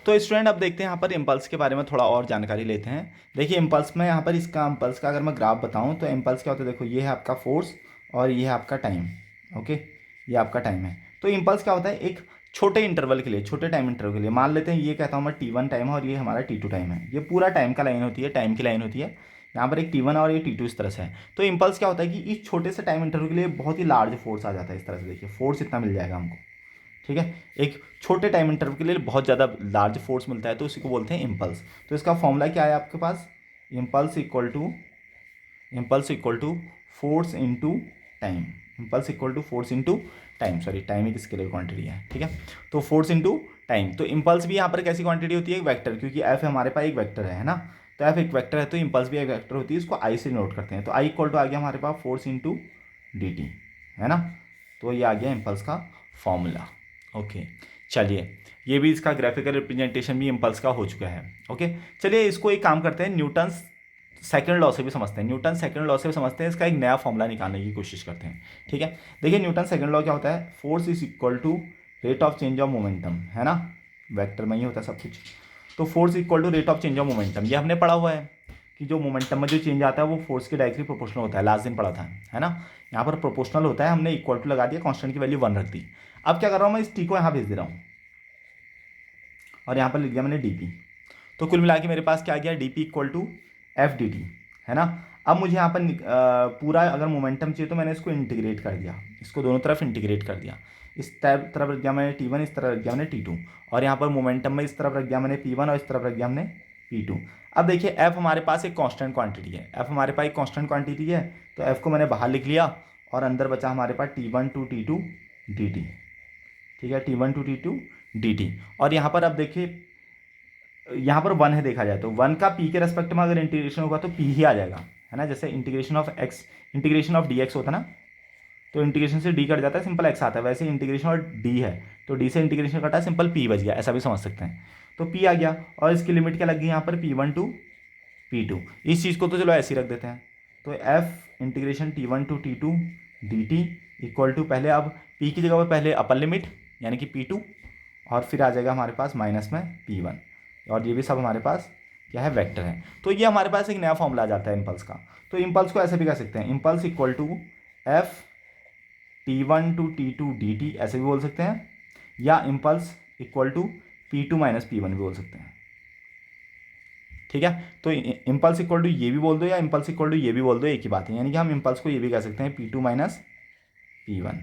तो स्टूडेंट अब देखते हैं यहाँ पर इम्पल्स के बारे में थोड़ा और जानकारी लेते हैं। देखिए इम्पल्स में यहाँ पर इसका इम्पल्स का अगर मैं ग्राफ बताऊँ तो इम्पल्स क्या होता है, देखो ये है आपका फोर्स और ये है आपका टाइम। ओके, ये आपका टाइम है। तो इम्पल्स क्या होता है, एक छोटे इंटरवल के लिए, छोटे टाइम इंटरवल के लिए, मान लेते हैं ये कहता हूँ मैं T1 टाइम है और ये हमारा T2 टाइम है। ये पूरा टाइम का लाइन होती है, टाइम की लाइन होती है। यहाँ पर एक T1 और ये T2 इस तरह से है। तो इम्पल्स क्या होता है कि इस छोटे से टाइम इंटरवल के लिए बहुत ही लार्ज फोर्स आ जाता है। इस तरह से देखिए फोर्स इतना मिल जाएगा हमको, ठीक है। एक छोटे टाइम इंटरवल के लिए बहुत ज़्यादा लार्ज फोर्स मिलता है, तो उसी को बोलते हैं इम्पल्स। तो इसका फॉर्मूला क्या है आपके पास, impulse equal to force into time. Impulse equal to force into time, sorry time एक स्केलर क्वांटिटी है, ठीक है। तो फोर्स इंटू टाइम। तो इम्पल्स भी यहाँ पर कैसी क्वांटिटी होती है, एक वेक्टर, क्योंकि एफ हमारे पास एक वेक्टर है ना। तो एफ एक वेक्टर है तो इम्पल्स भी एक वेक्टर होती है, इसको आई से नोट करते हैं। तो आई इक्वल टू आ गया हमारे पास फोर्स इंटू डी टी, है ना। तो ये आ गया इम्पल्स का फॉर्मूला। ओके, चलिए ये भी इसका ग्राफिकल रिप्रेजेंटेशन भी इम्पल्स का हो चुका है। ओके, चलिए इसको एक काम करते हैं, न्यूटन सेकंड लॉ से भी समझते हैं। न्यूटन सेकंड लॉ से भी समझते हैं, इसका एक नया फॉर्मूला निकालने की कोशिश करते हैं, ठीक है। देखिए न्यूटन सेकंड लॉ क्या होता है, force is equal to rate of change of momentum, है ना। वेक्टर में ही होता है सब कुछ। तो force equal to rate of change of momentum, ये हमने पढ़ा हुआ है कि जो मोमेंटम में जो चेंज आता है वो फोर्स के डायरेक्टली प्रोपोर्शनल होता है, लास्ट दिन पढ़ा था, है ना। यहाँ पर प्रोपोर्शनल होता है, हमने इक्वल टू लगा दिया, कांस्टेंट की वैल्यू 1 रख दी। अब क्या कर रहा हूँ मैं, इस टी को यहाँ भेज दे रहा हूँ और यहाँ पर लिख दिया मैंने डी। तो कुल मिला के मेरे पास क्या आ गया, D P equal to F D T, है ना। अब मुझे यहाँ पर पूरा अगर मोमेंटम चाहिए तो मैंने इसको इंटीग्रेट कर दिया, इसको दोनों तरफ इंटीग्रेट कर दिया। इस तरफ रख दिया मैंने T1, इस तरफ रख दिया मैंने T2, और यहाँ पर मोमेंटम में इस तरफ रख दिया मैंने P1 और इस तरफ रख दिया हमने P2। अब देखिए F हमारे पास एक कांस्टेंट क्वांटिटी है, F हमारे पास एक कांस्टेंट क्वांटिटी है, तो F को मैंने बाहर लिख लिया और अंदर बचा हमारे पास T1 टू T2 dt, ठीक है, T1 टू T2 dt। और यहाँ पर अब देखिए यहाँ पर 1 है, देखा जाए तो 1 का p के रेस्पेक्ट में अगर इंटीग्रेशन होगा तो p ही आ जाएगा, है ना। जैसे इंटीग्रेशन ऑफ dx होता है ना, तो इंटीग्रेशन से d कट जाता है, सिंपल x आता है। वैसे इंटीग्रेशन और d है तो d से इंटीग्रेशन कटा, सिंपल p बच गया, ऐसा भी समझ सकते हैं। तो p आ गया और इसकी लिमिट क्या लग गई यहाँ पर, P1 टू P2। इस चीज़ को तो चलो ऐसे ही रख देते हैं। तो f integration T1 to T2 dt equal to, पहले अब p की जगह पर पहले अपर लिमिट यानी कि P2, और फिर आ जाएगा हमारे पास माइनस में P1, और ये भी सब हमारे पास क्या है, वेक्टर है। तो ये हमारे पास एक नया फॉर्मूला आ जाता है इम्पल्स का। तो इम्पल्स को ऐसे भी कह सकते हैं, impulse equal to F T1 to T2 dt, ऐसे भी बोल सकते हैं, या impulse equal to P2 minus P1 भी बोल सकते हैं, ठीक है। तो इम्पल्स इक्वल टू ये भी बोल दो या इम्पल्स इक्वल टू ये भी बोल दो, एक ही बात है। यानी कि हम इम्पल्स को ये भी कह सकते हैं P2 माइनस P1।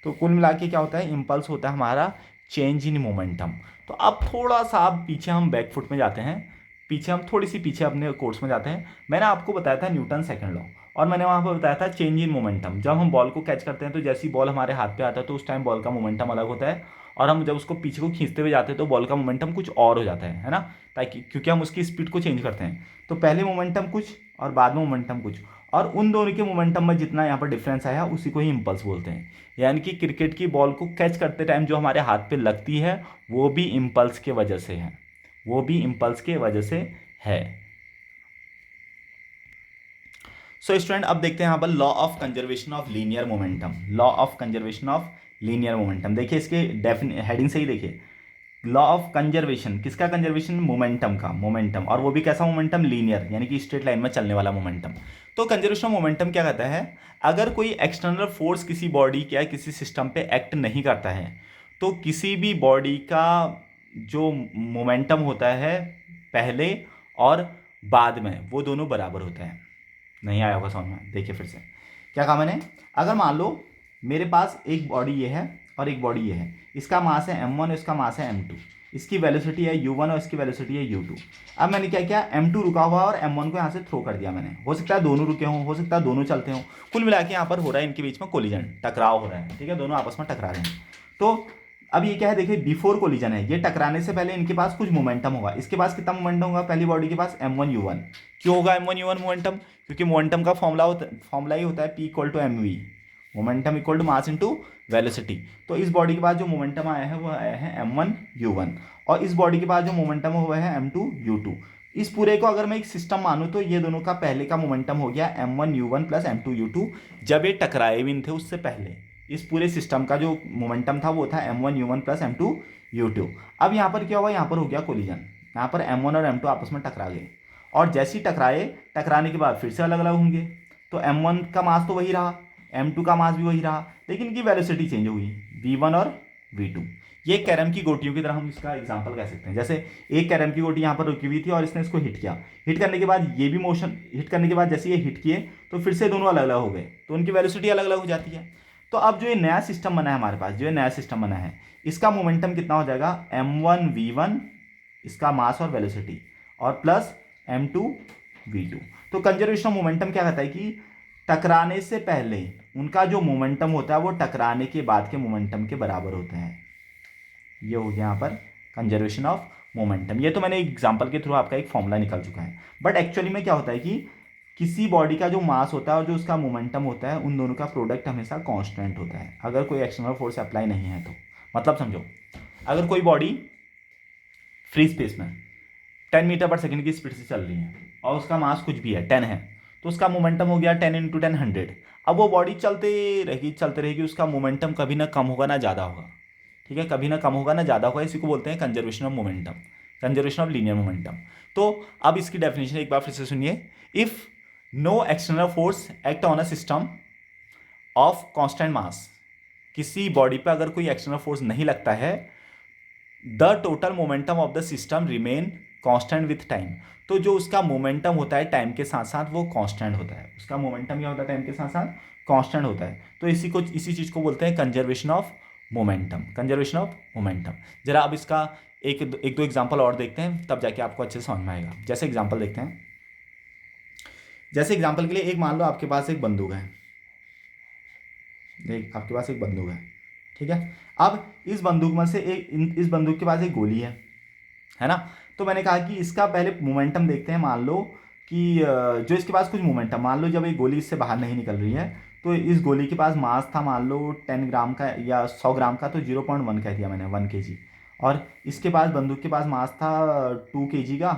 तो कुल मिला के क्या होता है, इम्पल्स होता है हमारा चेंज इन मोमेंटम। तो अब थोड़ा सा आप पीछे हम बैक फुट में जाते हैं, पीछे हम थोड़ी सी पीछे अपने कोर्स में जाते हैं। मैंने आपको बताया था न्यूटन सेकंड लॉ, और मैंने वहाँ पर बताया था चेंज इन मोमेंटम। जब हम बॉल को कैच करते हैं तो जैसी बॉल हमारे हाथ पे आता है तो उस टाइम बॉल का मोमेंटम अलग होता है, और हम जब उसको पीछे को खींचते हुए जाते हैं तो बॉल का मोमेंटम कुछ और हो जाता है ना, ताकि क्योंकि हम उसकी स्पीड को चेंज करते हैं। तो पहले मोमेंटम कुछ और बाद में मोमेंटम कुछ, और उन दोनों के मोमेंटम में जितना यहाँ पर डिफरेंस आया उसी को ही इम्पल्स बोलते हैं। यानी कि क्रिकेट की बॉल को कैच करते टाइम जो हमारे हाथ पे लगती है वो भी इम्पल्स के वजह से है, वो भी इम्पल्स के वजह से है। सो स्टूडेंट अब देखते हैं यहाँ पर law of conservation of linear momentum. Law of conservation of linear momentum, देखिए इसके हेडिंग से ही देखिए, लॉ ऑफ कंजर्वेशन, किसका कंजर्वेशन, मोमेंटम का, मोमेंटम, और वो भी कैसा मोमेंटम, लीनियर, यानी कि स्ट्रेट लाइन में चलने वाला मोमेंटम। तो कंजर्वेशन ऑफ मोमेंटम क्या कहता है, अगर कोई एक्सटर्नल फोर्स किसी बॉडी या किसी सिस्टम पे एक्ट नहीं करता है तो किसी भी बॉडी का जो मोमेंटम होता है पहले और बाद में वो दोनों बराबर होते हैं। नहीं आया होगा समझ में, देखिए फिर से क्या कहा मैंने। अगर मान लो मेरे पास एक बॉडी ये है और एक बॉडी ये है, इसका मास है m1 और इसका मास है m2, इसकी वेलोसिटी है u1 और इसकी वेलोसिटी है u2। अब मैंने क्या किया, m2 रुका हुआ और m1 को यहाँ से थ्रो कर दिया मैंने। हो सकता है दोनों रुके हों, हो सकता है दोनों चलते हों, कुल मिला के यहाँ पर हो रहा है इनके बीच में कोलिजन, टकराव हो रहा है, ठीक है, दोनों आपस में टकरा रहे हैं। तो अब ये क्या है, देखिए बिफोर कोलिजन है, ये टकराने से पहले इनके पास कुछ मोमेंटम होगा। इसके पास कितना मोमेंटम होगा, पहली बॉडी के पास m1 u1। क्यों होगा m1 u1 मोमेंटम, क्योंकि मोमेंटम का फॉर्मूला ही होता है p equal to mv, momentum equal to mass into velocity. तो इस बॉडी के बाद जो मोमेंटम आया है वो आया है m1 u1, और इस बॉडी के बाद जो मोमेंटम हुआ है m2 u2। इस पूरे को अगर मैं एक सिस्टम मानूं तो ये दोनों का पहले का मोमेंटम हो गया m1 u1 plus m2 u2, जब ये टकराए भी थे उससे पहले, इस पूरे सिस्टम का जो मोमेंटम था वो था m1u1 प्लस m2u2। अब यहाँ पर क्या हुआ, यहाँ पर हो गया कोलिजन, यहाँ पर m1 और m2 आपस में टकरा गए, और जैसे ही टकराए, टकराने के बाद फिर से अलग अलग होंगे। तो m1 का मास तो वही रहा, m2 का मास भी वही रहा, लेकिन इनकी वेलोसिटी चेंज हुई, v1 और v2। ये कैरम की गोटियों की तरह हम इसका एग्जांपल कह सकते हैं। जैसे एक कैरम की गोटी यहाँ पर रुकी हुई थी और इसने इसको हिट किया, हिट करने के बाद ये भी मोशन, हिट करने के बाद जैसे ये हिट किए तो फिर से दोनों अलग अलग हो गए, तो उनकी वेलोसिटी अलग अलग हो जाती है। तो अब जो ये नया सिस्टम बना है हमारे पास, जो ये नया सिस्टम बना है, इसका मोमेंटम कितना हो जाएगा, m1v1 इसका मास और वेलोसिटी, और प्लस m2v2। तो कंजर्वेशन ऑफ मोमेंटम क्या कहता है कि टकराने से पहले उनका जो मोमेंटम होता है वो टकराने के बाद के मोमेंटम के बराबर होता है। ये हो गया यहाँ पर कंजर्वेशन ऑफ मोमेंटम। ये तो मैंने एग्जांपल के थ्रू आपका एक फॉर्मूला निकल चुका है, बट एक्चुअली में क्या होता है कि किसी बॉडी का जो मास होता है और जो उसका मोमेंटम होता है, उन दोनों का प्रोडक्ट हमेशा कांस्टेंट होता है अगर कोई एक्सटर्नल फोर्स अप्लाई नहीं है तो। मतलब समझो, अगर कोई बॉडी फ्री स्पेस में 10 मीटर पर सेकंड की स्पीड से चल रही है और उसका मास कुछ भी है 10 है, तो उसका मोमेंटम हो गया 10 × 10 100। अब वो बॉडी चलते रहेगी, उसका मोमेंटम कभी ना कम होगा ना ज़्यादा होगा, ठीक है, कभी ना कम होगा ना ज़्यादा होगा। इसी को बोलते हैं conservation of momentum, conservation of linear momentum. तो अब इसकी डेफिनेशन एक बार फिर से सुनिए। If no external force act on a system of constant mass, किसी बॉडी पे अगर कोई एक्सटर्नल फोर्स नहीं लगता है, the total momentum of the system remain constant with time. तो जो उसका मोमेंटम होता है टाइम के साथ साथ वो कांस्टेंट होता है, उसका मोमेंटम क्या होता है टाइम के साथ साथ कांस्टेंट होता है। तो इसी चीज़ को बोलते हैं conservation of momentum, conservation of momentum. जरा अब इसका एक दो एग्जांपल और देखते हैं, तब जाके आपको अच्छे से समझ में आएगा। जैसे एग्जांपल देखते हैं, जैसे एग्जांपल के लिए एक मान लो आपके पास एक बंदूक है, आपके पास एक बंदूक है, ठीक है। अब इस बंदूक में से इस बंदूक के पास एक गोली है ना। तो मैंने कहा कि इसका पहले मोमेंटम देखते हैं। मान लो कि जो इसके पास कुछ मोमेंटम, मान लो जब ये गोली इससे बाहर नहीं निकल रही है, तो इस गोली के पास मास था मान लो 10 ग्राम का या 100 ग्राम का, तो 0.1 कह दिया मैंने, 1 kg। और इसके पास बंदूक के पास मास था 2 kg का,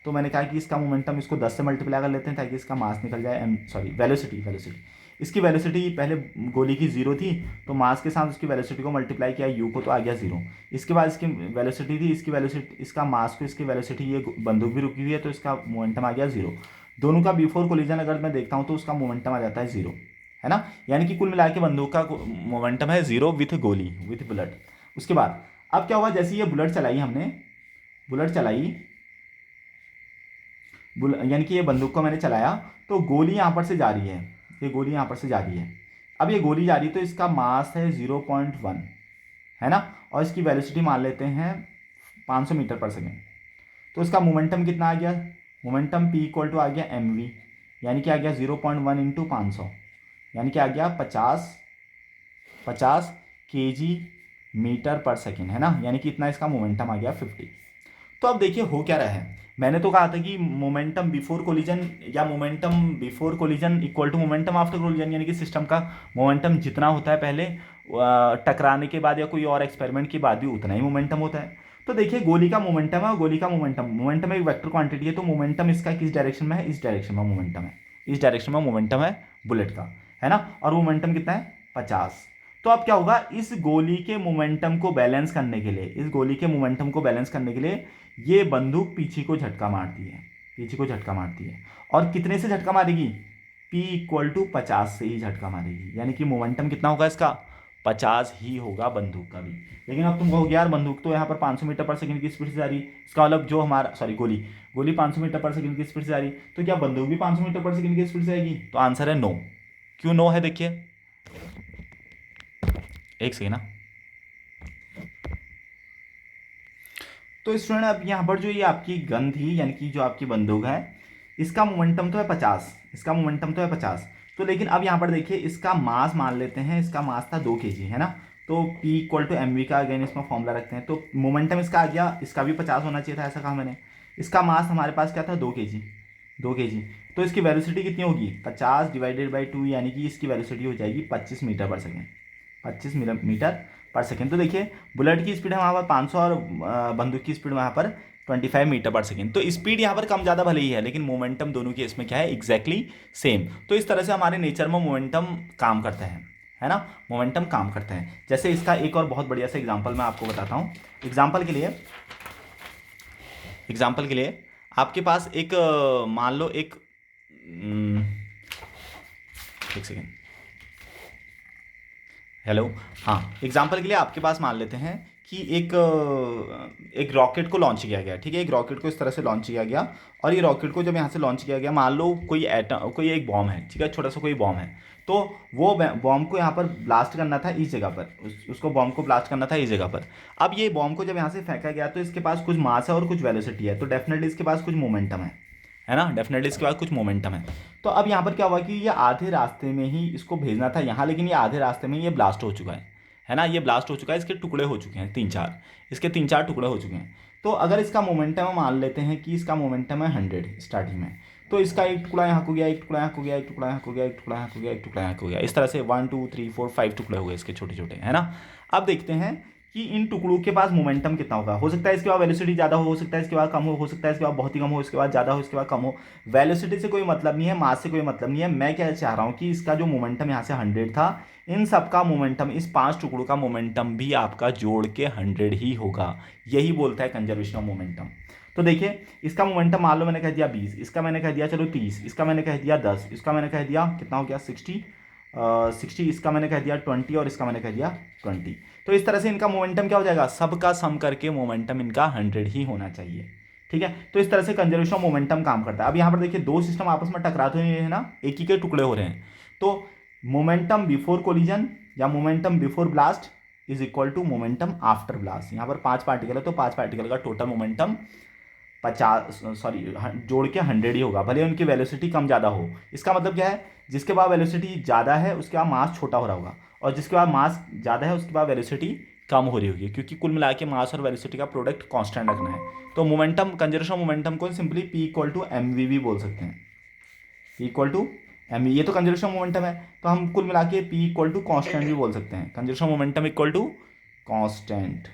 तो मैंने कहा कि इसका मोमेंटम इसको 10 से मल्टीप्लाई कर लेते हैं ताकि इसका मास निकल जाए, वेलोसिटी। इसकी वेलोसिटी पहले गोली की 0 थी, तो मास के साथ उसकी वेलोसिटी को मल्टीप्लाई किया यू को, तो आ गया 0। इसके बाद इसकी वेलोसिटी थी, इसकी वेलोसिटी, इसका मास को इसकी वेलोसिटी, ये बंदूक भी रुकी हुई है तो इसका मोमेंटम आ गया 0। दोनों का बिफोर कोलिजन अगर मैं देखता हूँ तो उसका मोमेंटम आ जाता है 0, है ना। यानी कि कुल मिला के बंदूक का मोमेंटम है 0 विथ गोली, विथ बुलेट। उसके बाद अब क्या हुआ, जैसे ये बुलेट चलाई हमने, बुलेट चलाई, यानी कि ये बंदूक को मैंने चलाया, तो गोली यहाँ पर से जा रही है, ये गोली यहाँ पर से जा रही है। अब ये गोली जा रही है तो इसका मास है 0.1, है ना, और इसकी वेलोसिटी मान लेते हैं 500 मीटर पर सेकेंड। तो इसका मोमेंटम कितना आ गया, मोमेंटम P = आ गया mv, यानी कि आ गया 0.1 × 500, यानी कि आ गया 50 kg मीटर पर सेकेंड, है ना। यानी कि इतना इसका मोमेंटम आ गया 50। तो अब देखिए हो क्या रहा है, मैंने तो कहा था कि मोमेंटम बिफोर कोलिजन या momentum before collision equal to momentum after collision, यानी कि सिस्टम का मोमेंटम जितना होता है पहले टकराने के बाद या कोई और एक्सपेरिमेंट के बाद भी उतना ही मोमेंटम होता है। तो देखिए गोली का मोमेंटम है, गोली का मोमेंटम एक वेक्टर क्वांटिटी है, तो मोमेंटम इसका किस डायरेक्शन में है, इस डायरेक्शन में मोमेंटम है, इस डायरेक्शन में मोमेंटम है बुलेट का, है ना। और मोमेंटम कितना है 50। तो अब क्या होगा, इस गोली के मोमेंटम को बैलेंस करने के लिए, इस गोली के मोमेंटम को बैलेंस करने के लिए ये बंदूक पीछे को झटका मारती है, पीछे को झटका मारती है। और कितने से झटका मारेगी, P = 50 से ही झटका मारेगी, यानी कि मोमेंटम कितना होगा इसका 50 ही होगा बंदूक का भी। लेकिन अब तुम कहोगे यार बंदूक तो यहाँ पर 500 मीटर पर सेकंड की स्पीड से जा रही, इसका मतलब जो हमारा गोली 500 मीटर पर सेकंड की स्पीड से जा रही, तो क्या बंदूक भी 500 मीटर पर सेकंड की स्पीड से आएगी। तो आंसर है नो। क्यों नो है, देखिए एक सेकेंड ना। तो स्टूडेंट अब यहाँ पर जो ये आपकी गन थी, यानी कि जो आपकी बंदूक है, इसका मोमेंटम तो है 50, इसका मोमेंटम तो है 50। तो लेकिन अब यहाँ पर देखिए इसका मास मान लेते हैं, इसका मास था 2 kg, है ना। तो P = mv का अगेन इसमें फॉर्मूला रखते हैं, तो मोमेंटम इसका आ गया, इसका भी 50 होना चाहिए था, ऐसा कहा मैंने। इसका मास हमारे पास क्या था 2 kg, 2 kg। तो इसकी वेलोसिटी कितनी होगी 50 / 2, यानी कि इसकी वेलोसिटी हो जाएगी 25 मीटर पर सेकेंड, 25 मीटर पर सेकेंड। तो देखिए बुलेट की स्पीड है वहाँ पर 500 और बंदूक की स्पीड वहाँ पर 25 मीटर पर सेकेंड। तो स्पीड यहाँ पर कम ज़्यादा भले ही है, लेकिन मोमेंटम दोनों की इसमें क्या है, एग्जैक्टली सेम। तो इस तरह से हमारे नेचर में मोमेंटम काम करता है है ना, मोमेंटम काम करता है। जैसे इसका एक और बहुत बढ़िया सा एग्जांपल मैं आपको बताता हूँ। एग्जांपल के लिए आपके पास एक मान लो एक सेकेंड, हेलो, हाँ, एग्जांपल के लिए आपके पास मान लेते हैं कि एक रॉकेट को लॉन्च किया गया, ठीक है, एक रॉकेट को इस तरह से लॉन्च किया गया, और ये रॉकेट को जब यहाँ से लॉन्च किया गया, मान लो कोई एक बॉम्ब है, ठीक है, छोटा सा कोई बॉम्ब है, तो वो बॉम्ब को यहाँ पर ब्लास्ट करना था इस जगह पर, उसको बॉम्ब को ब्लास्ट करना था इस जगह पर। अब ये बॉम्ब को जब यहाँ से फेंका गया तो इसके पास कुछ मास है और कुछ वेलोसिटी है, तो डेफिनेटली इसके पास कुछ मोमेंटम है ना, डेफिनेटली इसके पास कुछ मोमेंटम है। तो अब यहाँ पर क्या हुआ कि ये आधे रास्ते में ही इसको भेजना था यहाँ, लेकिन ये आधे रास्ते में ये ब्लास्ट हो चुका है ना, ये ब्लास्ट हो चुका है, इसके टुकड़े हो चुके हैं तीन चार टुकड़े हो चुके हैं। तो अगर इसका मोमेंटम हम मान लेते हैं कि इसका मोमेंटम है 100 स्टार्टिंग में, तो इसका एक टुकड़ा यहाँ को गया, एक टुकड़ा यहाँ को गया, एक टुकड़ा यहाँ को गया, एक टुकड़ा यहाँ को गया, एक टुकड़ा यहाँ को गया, इस तरह से 1 2 3 4 5 टुकड़े हो गए इसके छोटे छोटे, है ना। अब देखते हैं कि इन टुकड़ों के पास मोमेंटम कितना होगा। हो सकता है इसके बाद वेलोसिटी ज़्यादा हो सकता है इसके बाद कम हो सकता है इसके बाद बहुत ही कम हो, इसके बाद ज़्यादा हो, इसके बाद कम हो। वेलोसिटी से कोई मतलब नहीं है, मास से कोई मतलब नहीं है। मैं क्या चाह रहा हूँ कि इसका जो मोमेंटम यहाँ से 100 था, इन सब का मोमेंटम, इस 5 टुकड़ों का मोमेंटम भी आपका जोड़ के 100 ही होगा। यही बोलता है कंजर्वेशन ऑफ मोमेंटम। तो देखिए, इसका मोमेंटम मान लो मैंने कह दिया 20, इसका मैंने कह दिया चलो 30, इसका मैंने कह दिया 10, इसका मैंने कह दिया कितना हो गया 60, इसका मैंने कह दिया 20, और इसका मैंने कह दिया 20। तो इस तरह से इनका मोमेंटम क्या हो जाएगा, सबका सम करके मोमेंटम इनका 100 ही होना चाहिए, ठीक है। तो इस तरह से कंजर्वेशन ऑफ मोमेंटम काम करता है। अब यहाँ पर देखिए, दो सिस्टम आपस में टकरा तो नहीं रहे ना, एक ही के टुकड़े हो रहे हैं। तो मोमेंटम बिफोर कोलिजन या momentum before blast is equal to momentum after blast. यहाँ पर 5 पार्टिकल है, तो 5 पार्टिकल का टोटल मोमेंटम 50 सॉरी जोड़ के 100 ही होगा, भले उनकी वेलोसिटी कम ज़्यादा हो। इसका मतलब क्या है, जिसके पास वेलोसिटी ज़्यादा है उसके पास मास छोटा हो रहा होगा, और जिसके पास मास ज़्यादा है उसके पास वेलोसिटी कम हो रही होगी, क्योंकि कुल मिला के मास और वेलोसिटी का प्रोडक्ट कांस्टेंट रखना है। तो मोमेंटम, कंजर्वेशन ऑफ मोमेंटम को simply P equal to mv भी बोल सकते हैं, P इक्वल टू mv, ये तो कंजर्वेशन ऑफ मोमेंटम है, तो हम कुल मिला के P इक्वल टू कॉन्स्टेंट भी बोल सकते हैं, conservation of momentum equal to constant,